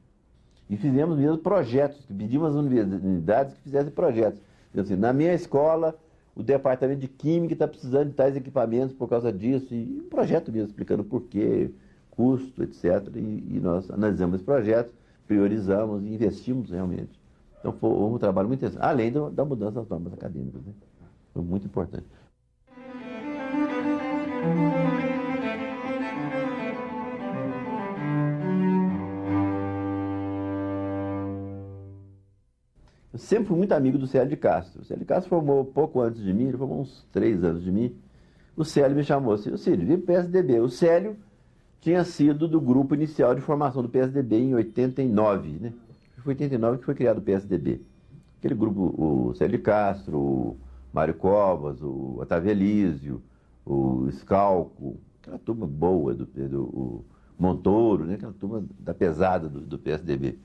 e fizemos mesmo projetos, pedimos às universidades que fizessem projetos. Então, assim, na minha escola, o departamento de Química está precisando de tais equipamentos por causa disso, e um projeto mesmo, explicando porquê, custo, etc. E nós analisamos esse projeto, priorizamos e investimos realmente. Então foi um trabalho muito interessante, além da mudança das normas acadêmicas, né? Foi muito importante. Eu sempre fui muito amigo do Célio de Castro. O Célio de Castro formou pouco antes de mim, ele formou uns 3 anos de mim. O Célio me chamou assim, Célio, vem para o PSDB. O Célio tinha sido do grupo inicial de formação do PSDB em 89, né? Foi em 89 que foi criado o PSDB. Aquele grupo, o Célio de Castro, o Mário Covas, o Otávio Elísio, o Scalco, aquela turma boa do Montoro, né? Aquela turma da pesada do PSDB.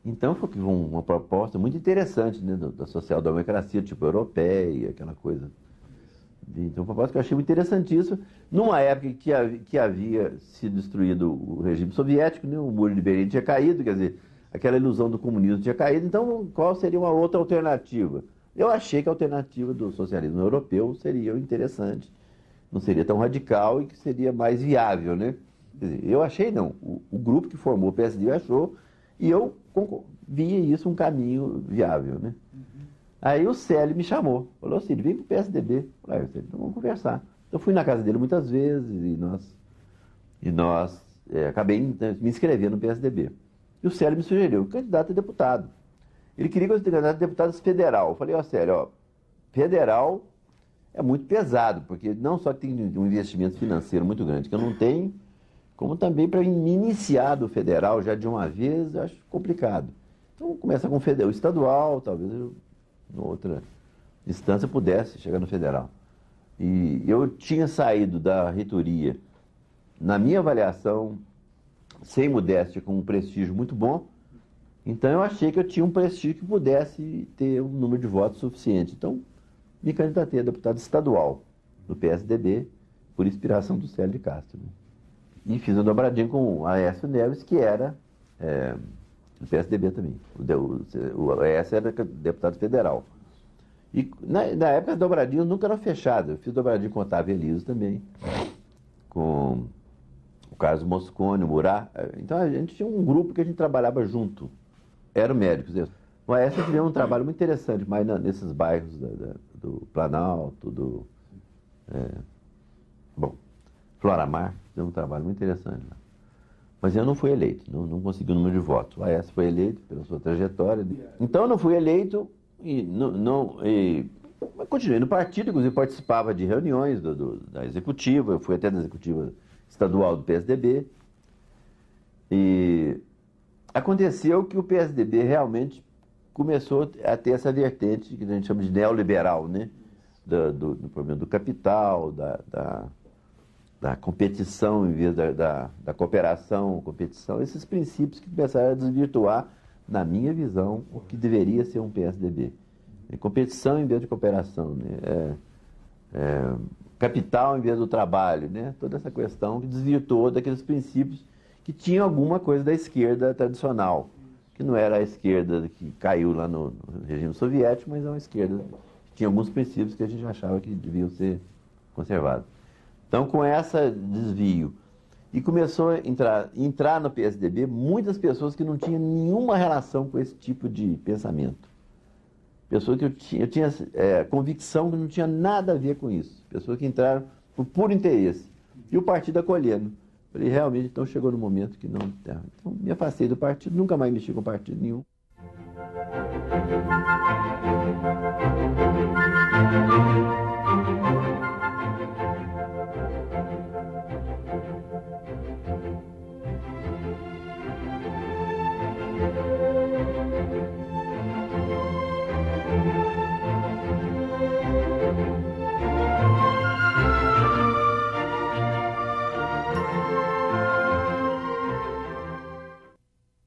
Então foi uma proposta muito interessante, né, da social-democracia, tipo europeia, aquela coisa. Então, uma proposta que eu achei muito interessantíssima, numa época que havia sido destruído o regime soviético, né, o muro de Berlim tinha caído, quer dizer, aquela ilusão do comunismo tinha caído, então qual seria uma outra alternativa? Eu achei que a alternativa do socialismo europeu seria interessante, não seria tão radical e que seria mais viável, né? Quer dizer, eu achei não, o grupo que formou o PSD achou, e eu via isso um caminho viável, né? Aí o Célio me chamou, falou assim, vem pro PSDB. Eu falei, Célio, então vamos conversar. Eu fui na casa dele muitas vezes e nós acabei me inscrevendo no PSDB. E o Célio me sugeriu, candidato a deputado. Ele queria que eu fosse candidato a deputado federal. Eu falei, Célio, federal é muito pesado, porque não só tem um investimento financeiro muito grande, que eu não tenho, como também para me iniciar do federal já de uma vez, eu acho complicado. Então, começa com o estadual, talvez eu, em outra instância, pudesse chegar no federal. E eu tinha saído da reitoria, na minha avaliação, sem modéstia, com um prestígio muito bom, então eu achei que eu tinha um prestígio que pudesse ter um número de votos suficiente. Então, me candidatei a deputado estadual do PSDB, por inspiração do Célio de Castro, né? E fiz um dobradinho com o Aécio Neves, que era do PSDB também. O Aécio era deputado federal. E na época as dobradinhas nunca eram fechadas. Eu fiz dobradinho com o Otávio Elísio também, com o Carlos Moscone, o Murat. Então a gente tinha um grupo que a gente trabalhava junto. Eram médicos. O Aécio fez um trabalho muito interessante, mas nesses bairros do Planalto, Floramar, fez um trabalho muito interessante lá. Mas eu não fui eleito, não consegui o número de votos. O Aécio foi eleito pela sua trajetória. Então eu não fui eleito e Mas continuei no partido, inclusive participava de reuniões da executiva, eu fui até na executiva estadual do PSDB. E aconteceu que o PSDB realmente começou a ter essa vertente que a gente chama de neoliberal, né? Do problema do capital, da competição em vez da cooperação, competição, esses princípios que começaram a desvirtuar, na minha visão, o que deveria ser um PSDB. Competição em vez de cooperação, né? Capital em vez do trabalho, né? Toda essa questão que desvirtuou daqueles princípios que tinham alguma coisa da esquerda tradicional, que não era a esquerda que caiu lá no regime soviético, mas é uma esquerda que tinha alguns princípios que a gente achava que deviam ser conservados. Então, com esse desvio, e começou a entrar no PSDB muitas pessoas que não tinham nenhuma relação com esse tipo de pensamento. Pessoas que eu tinha convicção que não tinha nada a ver com isso. Pessoas que entraram por puro interesse. E o partido acolhendo. Falei, realmente, então chegou no momento que não... Então, me afastei do partido, nunca mais mexi com partido nenhum.